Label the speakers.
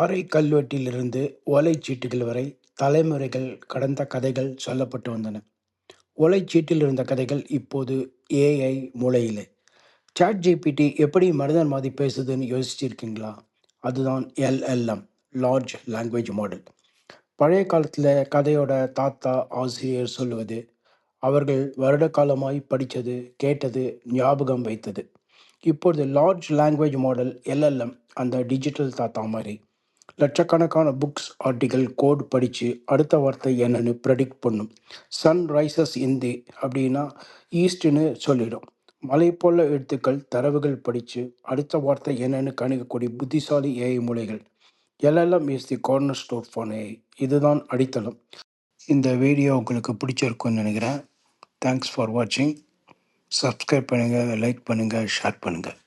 Speaker 1: பாறை கல்வெட்டிலிருந்து ஓலைச்சீட்டுகள் வரை தலைமுறைகள் கடந்த கதைகள் சொல்லப்பட்டு வந்தன. ஓலைச்சீட்டில் இருந்த கதைகள் இப்போது ஏஐ மூளையிலே. சாட் ஜிபிடி எப்படி மனிதன் மாதிரி பேசுதுன்னு யோசிச்சிருக்கீங்களா? அதுதான் எல்எல்எம், லார்ஜ் லாங்குவேஜ் மாடல். பழைய காலத்தில் கதையோட தாத்தா ஆசிரியர் சொல்லுவது, அவர்கள் வருட காலமாய் படித்தது, கேட்டது, ஞாபகம் வைத்தது. இப்பொழுது லார்ஜ் லாங்குவேஜ் மாடல் எல்எல்எம் அந்த டிஜிட்டல் தாத்தா மாதிரி. லட்சக்கணக்கான புக்ஸ், ஆர்டிகல், கோட் படித்து அடுத்த வார்த்தை என்னன்னு ப்ரெடிக்ட் பண்ணும். சன் ரைசஸ் இந்தி அப்படின்னா ஈஸ்ட்னு சொல்லிடும். மலை போல எழுத்துக்கள், தரவுகள் படித்து அடுத்த வார்த்தை என்னன்னு கணிக்கக்கூடிய புத்திசாலி ஏஐ மூளைகள். LLM is the cornerstone for AI. இதுதான் அடித்தளம். இந்த வீடியோ உங்களுக்கு பிடிச்சிருக்குன்னு நினைக்கிறேன். தேங்க்ஸ் ஃபார் வாட்சிங். சப்ஸ்கிரைப் பண்ணுங்கள், லைக் பண்ணுங்கள், ஷேர் பண்ணுங்கள்.